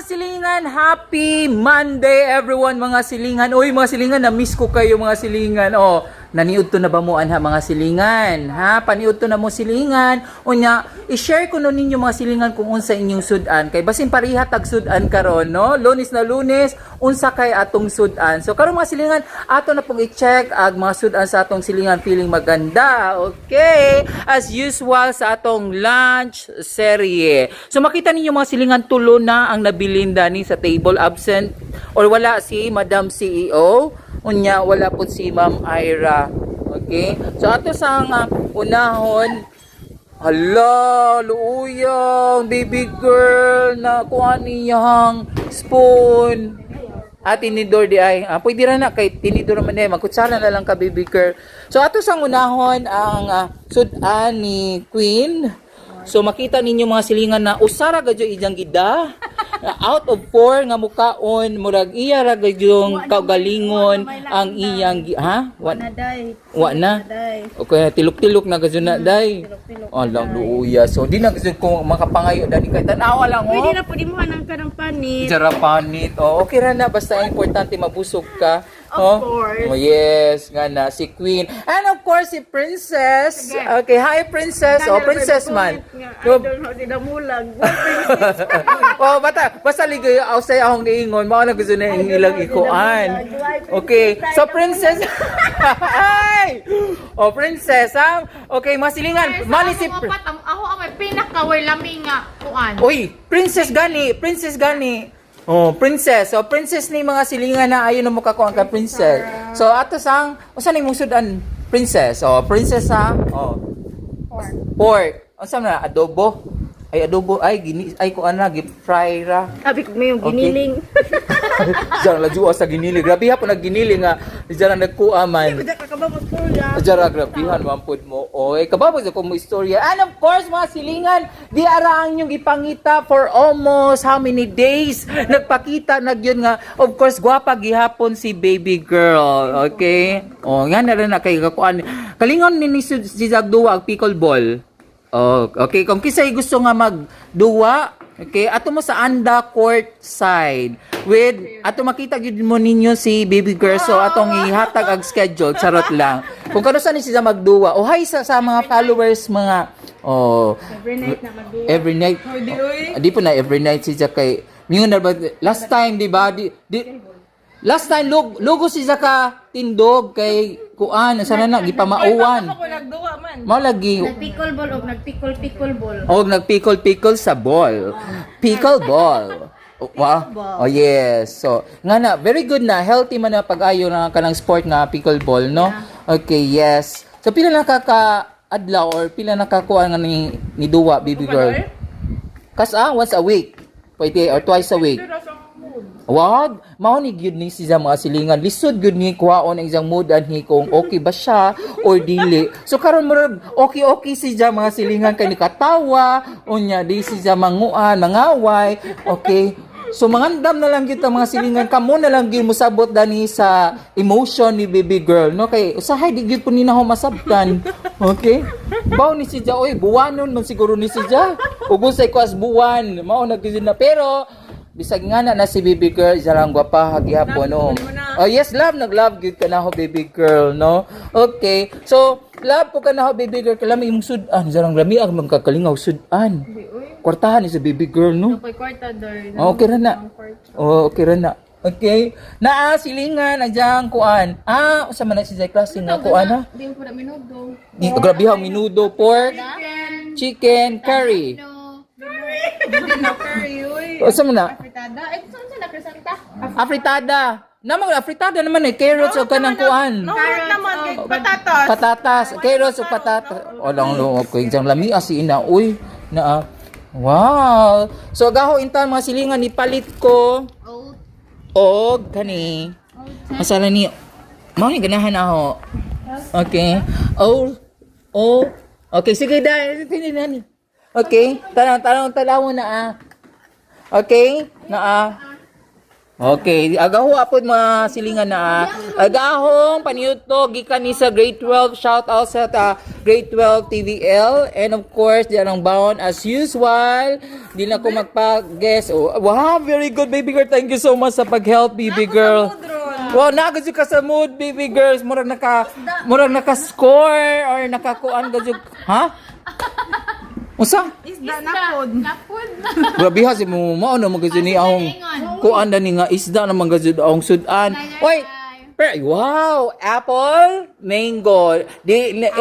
silingan, happy Monday everyone mga silingan. Uy mga silingan, na-miss ko kayo mga silingan. Oh, naniud to na ba mo anha mga silingan? Ha, paniud to na mo silingan. Unya, i-share ko no ninyo mga silingan kung unsa inyong sudan. Kay basin pariha tag sudan karon, no? Lunes na Lunes, unsa kay atong sudan. So karon mga silingan, ato na pong i-check ag mga sudan sa atong silingan feeling maganda. Okay, as usual sa atong lunch serye. So makita ninyo mga silingan, tulo na ang nabilinda ni sa table, absent or wala si Madam CEO, unya wala po si Ma'am Ira. Okay, so ato sang unahon, hala luuyang baby girl na kuha niyang spoon at tinidor di ay pwede ra na kay tinidor man eh, magkutsara na lang ka baby girl. So ato sang unahon ang sudan ni Queen. So makita ninyo mga silingan na usara gadyo ijang gida. Out of 4 nga mukaon murag iya ra gadyong kaugalingon ang iyang ha? Wa na. Okay, tilok-tilok na gadyo na day. Alang luuya. So di na gadyo ko makapangayo dani kay tanawa lang oh. Pwede na pud imuhan ang kanang panit. Jara panit. Oh, okay ra na basta importante mabusog ka. Of course. Oh, yes, nga na si Queen. And of course si Princess. Okay, hi Princess. Oh, Princess man. Idol ho di damulag. Oh, basta ligay say ahong niingon, mao na gusto na ilang ikuan. Okay, so Princess. Ay! Oh, Princess, ha? Okay, masilingan. Mali si ako ang may pinakaway lami nga kuan. Uy, Princess gani. Oh, Princess. So, Princess ni mga silingan na ayon mo kakuan ka Princess. So, ato sang usa ni mong sudan Princess. Oh, Princess ha. Oh. Pork. Unsa na adobo? Ay adobo ay kuan na gi-fry ra. Abi ko may yung giniling. Diyan la juwa sa giniling. Grabe ha po nagginiling nga. Diyan nagkuha man. Kada kakabamot ko ya. Diyan grabihan mampod mo. Oy, kababog sa kong istorya. And of course, mga silingan, di ara ang inyong ipangita for almost how many days. Nagpakita na yun nga. Of course, gwapa gihapon si baby girl. Okay? Oh, nga na rin na kay kakuan. Kalingon ni si Zagduwa ang pickleball. Oh, okay, kung kisay gusto nga magduwa, okay, ato mo sa anda court side with ato makita gyud mo ninyo si baby girl, so atong ihatag ag schedule, charot lang. Kung kano sa ni siya magduwa, oh hi sa mga followers mga Every night na magduwa. every night. Di po na every night siya kay mingon na ba last time di ba last time logo si Zaka tindog kay kuan sana na gipamauwan. Ako nagduwa man. Mao lagi Nagpickleball og nagpickle-pickleball. nagpickle sa ball. Pickleball. Wow. Oh yes. So, nga na very good na, healthy man na pag-ayo na kanang sport nga pickleball, no? Okay, yes. So pila na adlaw or pila nakakuha nga ni duwa baby girl? Once a week. Pwede or twice a week. Wag, mao ni gyud ni siya mga silingan. Lisod gyud ni kuhaon ang isang mood anhi kung okay ba siya or dili. So karon murag okay siya mga silingan kay nikatawa, unya di siya manguan, mangaway. Okay. So mangandam na lang gyud ta mga silingan, kamo na lang gyud musabot dani sa emotion ni baby girl, no? Kay usahay di gyud po ni naho masabtan. Okay? Baw ni siya oy, buwanon man siguro ni siya. Ug usay ko as buwan, mao na gyud na pero bisag nga na si baby girl, isa lang gwapa hagihapon no. Oh yes, nag-love gyud ka na ho baby girl, no? Okay. So, love po ka na ho baby girl, kalami imong sudan, isa lang lami ang magkakalingaw sudan. Kwartahan ni sa baby girl, no? Kay kwarta der. Okay ra na. Oh, okay ra na. Okay. Naa silingan adyang kuan. Usa man na si Zay klase nga kuan ha? Di ko na minudo. Grabe ha, minudo, pork, chicken, curry. Usa man na? Fritada. Ay, saan sila presenta? Afritada. Afritada naman carrots o kanang kuan. Carrot naman kay patatas. Patatas, carrots o patatas. O lang lo ko isang lami si ina. Uy, na wow. So gaho intan mga silingan ni palit ko. Og kani. Masala ni mao ni ganahan ako. Okay. Okay, sige dai. Tinini. Okay. Tanong na Okay? Okay, agaho apod mga silingan na agahong paniud to gikan ni sa grade 12, shout out sa grade 12 TVL, and of course diyan ang bound as usual. Di na ko magpa-guess. Oh, wow, very good baby girl. Thank you so much sa pag-help baby girl. Wow, nagad ka sa mood baby girls. Murag naka-score or nakakuan gud. Ha? Usa? Isda na pod. Napod. Grabe ha si mo mao na magazin ni ahong kuan na ni nga isda na magazin ahong sudan. Oy, wow, apple, mango.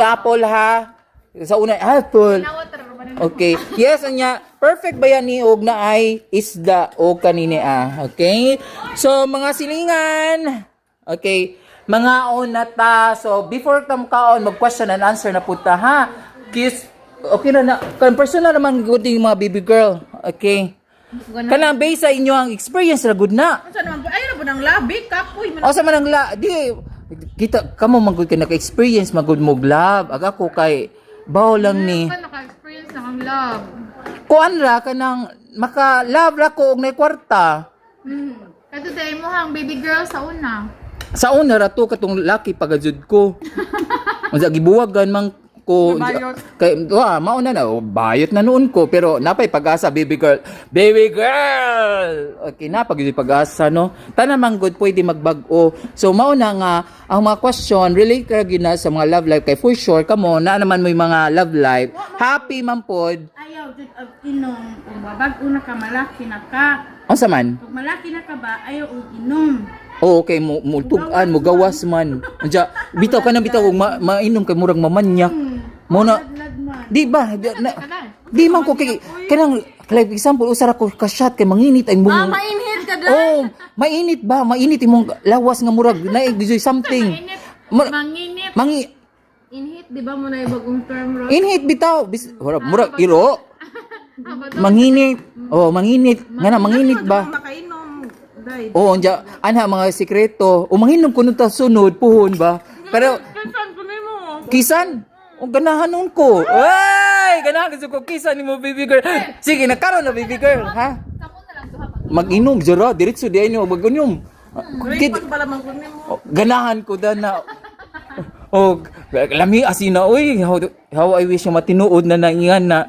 Apple ha. Sa una apple. Okay. Yes, anya perfect ba yan ni og na ay isda o kanini Okay? So mga silingan. Okay. Mga onata. So before tam kaon mag question and answer na puta ha. Kiss. Okay na kan personal naman good yung mga baby girl. Okay. Kanang based sa inyo ang experience ra good na. Unsa naman po? Ayun na po ng labi, kapoy. O sa manang di kita kamo magud ka naka-experience magud mo love. Aga ko kay bawo lang ni. Naka-experience na kang love. Kuan ra kanang maka-love ra ko og nay kwarta. Kato tayo mo hang baby girl sa una. Sa una ra to katong laki pagajud ko. Unsa gibuwagan man ko kay mauna na bayot na noon ko pero napay pag-asa baby girl. Baby girl. Okay na pag-asa no. Tanan man good pwede magbag-o. So mauna nga ang mga question relate ra gyud na sa mga love life kay for sure kamo na naman mo yung mga love life. Happy man pod. Ayaw jud og inom. Kung babag-o na ka malaki na ka. Unsa man? Kung malaki na ka ba, ayaw og inom. Oh, okay mo tugan mo gawas man. Anja bitaw ka na bitaw og mainom kay murag mamanyak. Mo na di ba di man ko kay kanang like example usara ko ka shot kay manginit ay mong Mainit ka dai. oh mainit ba mainit imong lawas nga murag naig something Manginip. Inhit, di ba mo na ibagong term ro? inhit bitaw murag iro manginit oh manginit ngana manginit ba Makainom. Dai. oh anja anha mga sikreto o manginom kuno ta sunod puhon ba pero Saan ko nimo? kisan o ganahan nun ko. Ay, ganahan gusto ko kisan ni mo baby girl. Sige, nagkaroon na baby girl, ha? Samo na lang to ha. Mag-inom jara, diretso di inyo mag-inom. Record pala man ko nimo. Ganahan ko da na. Oh, lami asina oy, how I wish na matinuod na naingan na.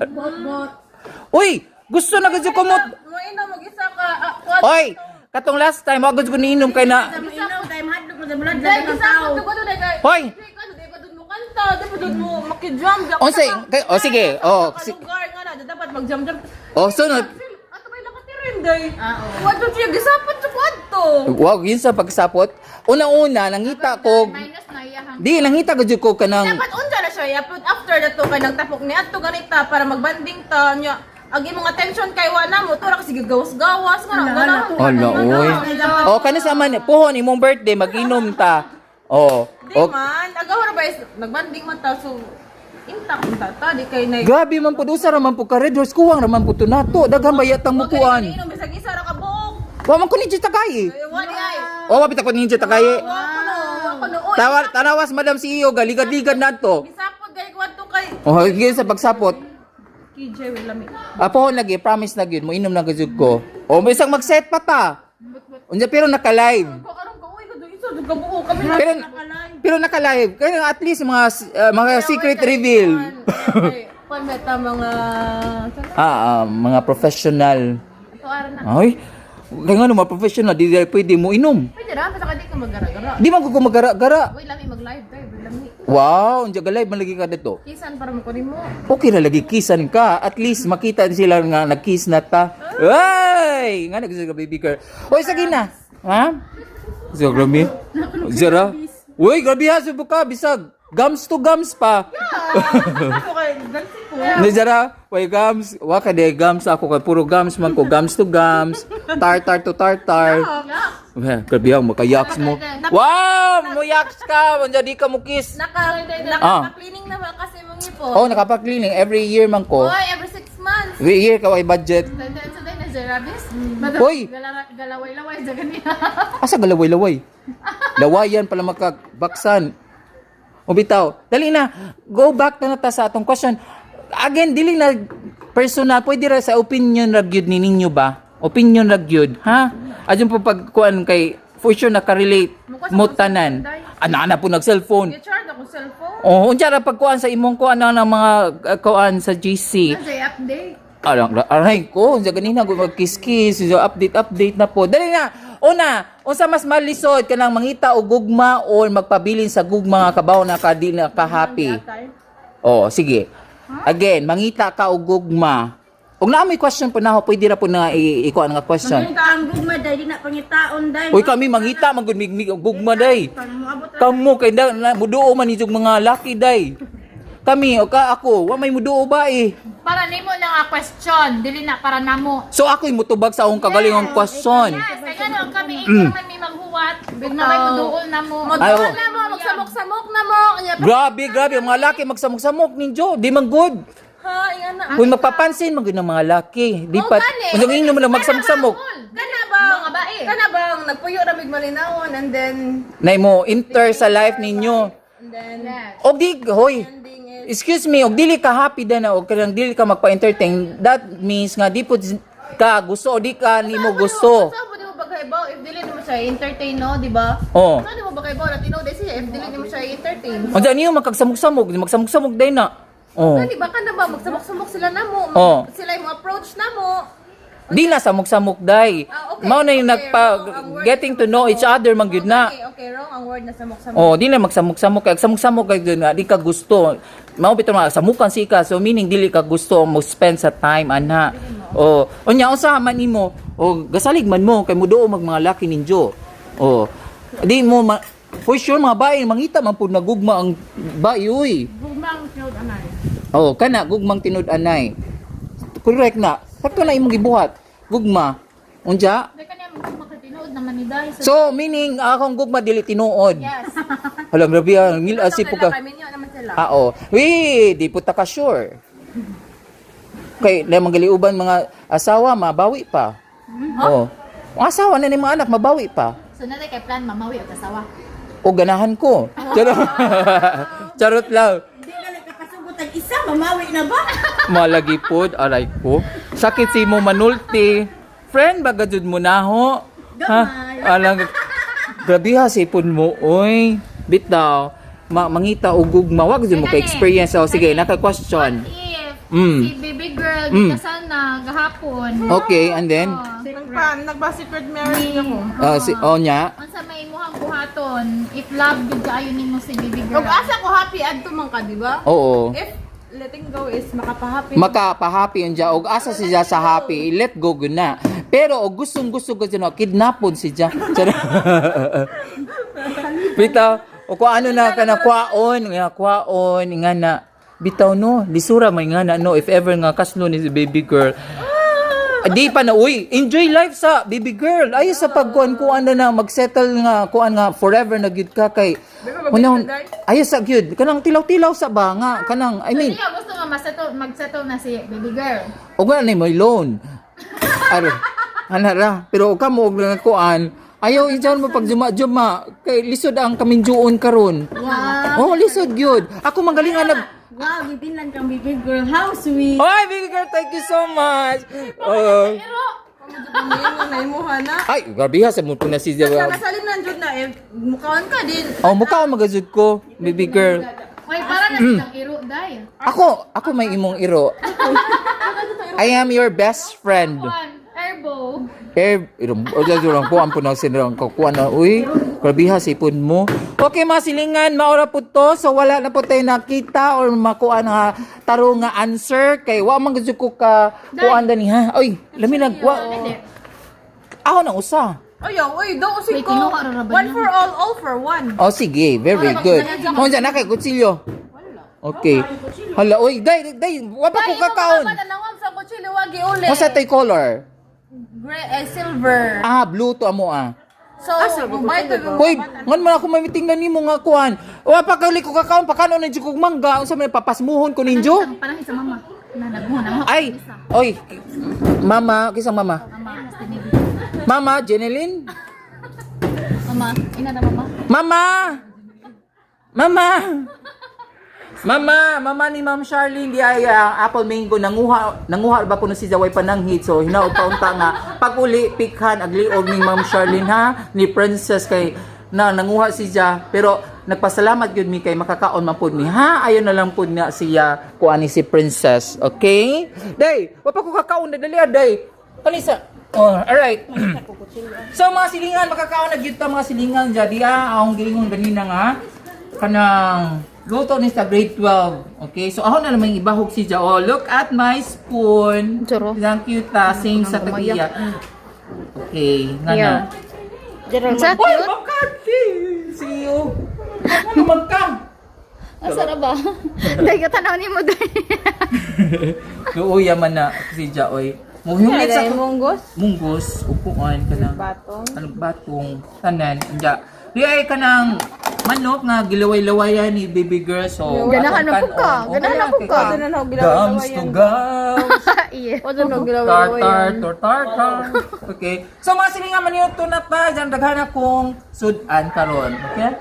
Uy, gusto na gusto ko mo. Mo ina mag-isa ka. Oy, katong last time ako gusto ko niinom kay na. Inom dai mahadlok mo sa bulad Dahil ng gisapot tao. ko to dahil. Hoy, Dapat mo makijam. sige. Oh, Lugar nga na dapat magjam-jam. oh, sunod. Ato bay nakatirin day. Wadto siya gisapot sa kwadto. Wow, yun sa pagsapot. Una-una, nangita ko, Minus na iyahang. di, nangita ko dyan ko kanang, Dapat unsa na siya yapon after dato kay nagtapok ni adto ganita para magbanding ta nya. Agi mong attention kay wala mo tura kasi gawas-gawas nga na. Ala, oy. Oh, kana sa man, puhon, imong birthday, mag-inom ta. Oh, Di oh. man, agaw ra ba is nagbanding man ta so intak unta ta di kay nay. Grabe man po, usa raman po ka Red Horse, kuwang raman po to nato. Daghang bayatang mukuan. Inom bisag isa ra ka buok. Wa man ko ni takay. Wali ay. O, wapit ako ninja takay. Wa ko no. Tanawas Madam CEO, galigad-ligad na to. Bisapod kay kwadto kay Oh, higit sa pagsapot. KJ with lami. Apo lagi, promise na gyud mo inom na gajud ko. O, may isang mag-set pa ta. Unya pero naka-live. Ko aron ka uy ko isa ka buok kami Pero naka-live. Kaya at least mga secret reveal. Pameta mga Mga professional. Ito ara na. Ay, kaya nga mga professional, di pwede mo inom. Pwede ra basta ka di ka magara-gara. Di man ko kumagara-gara. Uy, lami mag-live tayo, lami. Wow, ang live man lagi ka dito. Kisan para mo kunin mo. Okay na lagi kisan ka. At least makita sila nga nag-kiss na ta. Ay! Nga nagsasabi ka baby girl. Oy, sige na. Ha? So, grabe. Zara. Uy, grabe ha. Subo ka. Bisag. Gums to gums pa. ako kay gansi ko. Ni Zara. Uy, gums. Waka de gums ako. Kay puro gums man ko. Gums to gums. Tartar to tartar. Grabe ha. Makayaks mo. Wow! Muyaks ka. Wanda di ka mo kiss. Naka-cleaning naman kasi mong ipo. Oh, nakapag-cleaning. Every year man ko. Uy, every 6 months. Every year ka ay budget. Dandan sa day na Jerabis. Hoy! Galaway-laway sa ganyan. Asa galaway-laway? Lawayan pala makabaksan. O bitaw, dali na. Go back na ta sa atong question. Again, dili na personal. Pwede ra sa opinion ra gyud ni ninyo ba? Opinion ra gyud, ha? Adyon po pag kuan kay for sure nakarelate mo tanan. Ana po nag-cellphone. Gi-charge ako cellphone. Oh, unsa ra pag kuan sa imong kuan ng mga kuan sa GC. Say update. Aray ko, sa ganina ko magkiskis, so update na po. Dali na. Una, unsa mas malisod kanang mangita og gugma o magpabilin sa gugma nga kabaw na di na ka happy. Oh, sige. Again, mangita ka og gugma. Og na may question po na ako, pwede ra po na ikuan nga question. Ang gugma day, di na pangitaon day. Uy, kami mangita magud mig gugma day. Kamu kay muduo man nijog mga laki day. Kami o ka ako, wa may muduo ba eh. Para nimo na nga question, dili na para namo. So ako'y mutubag sa akong kagalingong question. Yes, kaya ano kami ikaw man may maghuwat, big na may muduol na mo. Ay, Magduol oh. na mo, magsamok-samok na mo. Kanya, Grabe, ang mga laki magsamok-samok ninyo. Di man good. ha, ingana. Kung magpapansin, magud ng mga laki. Di Oh, pa, gani. kung inyo mo na magsamok-samok. Kana bang, Mga bae. kana bang, nagpuyo na mig malinawon and then, Na mo, enter sa life ninyo. and then, Og di, hoy, ending is, excuse me, og dili ka happy na og kanang dili ka magpa-entertain, that means nga di po ka gusto o di ka nimo gusto. Saan mo di mo bagaybaw if dili mo siya entertain, no, di ba? Oh. Saan di mo bagaybaw na tinood siya if dili mo siya entertain? Unsa niyo magsamok-samok day na. Oh. Di ba ka na ba magsamok-samok sila na mo? Oh. Sila yung approach na mo. Di na samok-samok day. Ah, okay. Mao na yung Okay, wrong. Ang word- getting to know each other man gyud na. Okay, wrong ang word na samok-samok. Oh, di na magsamok-samok kay samok-samok kay gyud nga di ka gusto. Mao bitaw mga samukan si ka, so meaning dili ka gusto mo spend sa time ana. Oh, unya usa man nimo, oh gasalig man mo kay muduo mag mga laki ninyo. Oh. Di mo for sure mga bae mangita man pud nagugma ang bae uy. Gugmang tinud anay. Oh, kana gugmang tinud-anay. Correct na. Sakto na imong gibuhat. Gugma. Unja? Dai kanya makatinood naman ni Day. So meaning akong gugma dili tinuod. Yes. Hala grabe ang ngil asip po ka. Kami niyo naman sila. Oo. Wi, di po ta ka sure. Kay na magaliuban mga asawa mabawi pa. Oh. Ang asawa na ni mga anak mabawi pa. So na kay plan mamawi og asawa. O ganahan ko. Charot. Charot lang. Di ka lang kakasugot ang isa, mamawi na ba? Malagi pod, aray ko. Sakit si mo manulti. Friend, baga jud mo na ho. Ha? Alang, grabe ha, sipon mo, oy. Bitaw, mangita o gugma. Wag jud mo ka-experience. O, sige, naka-question. If Mm. si baby girl Mm. kasal na gahapon. Okay, and then? Nagba-secret marriage ako. Nya? Unsa may imuhang buhaton if love gid kaayo nimo si baby girl. Kung asa ko happy adto man ka, di ba? Oo. If letting go is makapahappy. Makapahappy yun dyan. Og asa siya sa happy, let go good na. Pero og gustong-gusto ko siya, kidnapon siya. Bitaw, o kung ano na ka na kwaon, nga na. Bitaw no, lisura may nga na no, if ever nga kaslo ni si baby girl. Di pa na, uy, enjoy life sa baby girl. Ayos sa pagkuan-kuan na magsettle nga, kuan nga, forever na gyud ka kay. Unang, ayos sa gyud. Kanang tilaw-tilaw sa ba nga, kanang, I mean, Iya gusto nga mag-settle na si baby girl. o nga na may loan. Aro, hanara. Pero o ka mo, og nga kuan, ayaw injan mo pag juma-juma, kay lisod ang kaminjuon karon. Wow. Oh, lisod gyud. Ako manggaling nga nag, Wow, gitinlan kang baby girl. How sweet. Oy, baby girl, thank you so much. Naimuha na. Ay, grabe ha, sa muto na si Sana salim na jud na eh mukhaan ka din. Oh, mukha magazud ko, baby girl. Oy, para na silang iro Day. Ako may imong iro. I am your best friend. Juan, Erbo. Lang po ang punang sinirang kakuha na. Uy, grabe ha, sipon mo. Okay, mga silingan, maura po to. So, wala na po tayo nakita or makuha na tarong nga answer. Kay, wa man gusto ko ka kuha na ni ha. Uy, lamin nag, ako na usa. Ayaw, oy, daw Wait, usig ko. kinuha ra ba One niya? for all for one. Oh, sige, very good. Kung dyan na kay kutsilyo. Okay. Hala, uy, day, wa pa ko kakaon. Nanawam sa kutsilo wagi uli. What's that color? Silver. Ah, blue to amo ah. So, may to Hoy, ngan man ako mamiting na nimo nga kuan. Wa pa kali ko kakaon pakano na jud kog mangga unsa man papasmuhon ko ninyo? Parang sa mama. Nanagmo na. Ay, oy. Mama, kisang mama? Mama, Jeneline? Mama, ina na mama. Mama! Mama! Mama ni Ma'am Charlene di ay apple mango nanguha ba kuno si Zaway pananghit so hinaot paunta nga pag-uli pikhan agliog ni Ma'am Charlene ha ni Princess kay na nanguha si Ja pero nagpasalamat gyud mi kay makakaon man pud mi ha ayon na lang pud nga siya kuani si Princess okay day wa pa ko kakaon dali day kanisa oh alright so mga silingan makakaon na gyud ta mga silingan jadi akong giingon ganina nga kanang luto ni sa grade 12. Okay, so ako na naman ibahog si Ja. Oh, look at my spoon. Charo. Ang cute sing sa tagiya. Okay, nga na. Sa Oy, cute. Makati! See you. Ano naman ka? Asa na ba? Dahil ka tanaw ni mo dahil. Luuya man na si Ja, oy. Muhingit sa munggos. munggos, upuan ka na. Batong. Batong, tanan. Ja. Di ay ka ng manok nga gilaway-lawayan ni baby girl. So, Ganahan na po ka. Ganahan na po ka. Ano na Gams to gams. Iya. O doon Tartar. Okay. So mga silingan man yun tunat na dyan daghan akong sudan karon. Okay?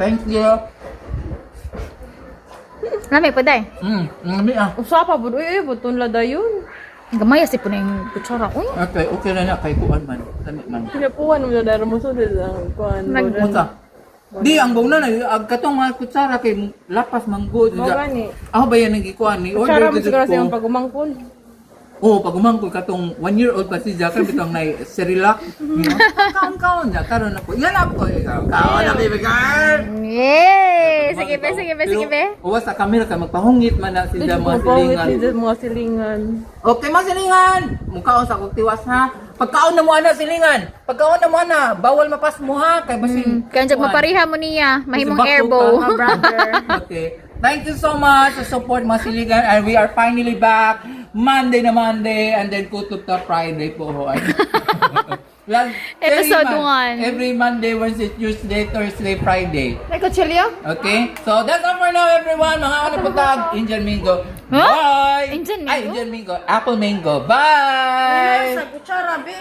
Thank you. Nami pa day. Ngami Usapa bud uy buton la dayon. Gamay si po na yung kutsara. Uy. Okay na kay kuan man. Dami man. Pinapuan mo na dara mo sud ang kuan. Muta. Di ang bawna na ang katong mga kutsara kay lapas manggod. Mo gani. Ako ba yan nagikuan ni Kutsara mo dito siguro ko. siyang pagumangkon. Oh, pag umangkol katong 1-year-old pa si Jack, bitong na Cerelac. Kaon niya, karon ako. Yan ako. Kaon na, baby girl! Yay! Sige be, sige be, sige be. Uwas sa camera ka, magpahungit man na si Jack mga silingan. Mga silingan. Okay, mga silingan! Mukhaon sa kong tiwas ha. Pagkaon na mo ana, silingan! Pagkaon na mo ana, bawal mapas mo ha. Kay basin. Kaya dyan mapariha mo niya. Mahimong Kasi airbow. bakto ka, brother. Okay. Thank you so much sa support mga silingan. And we are finally back. Monday and then kutub ta Friday po ho. Episode 1. Every Monday, Wednesday, Tuesday, Thursday, Friday. Ay kutsilyo? Okay? So that's all for now everyone. Mga ano po tag? Indian Mango. Huh? Bye! Indian Ay, Mango? Indian Mango. Apple Mango. Bye! Sa kutsara be.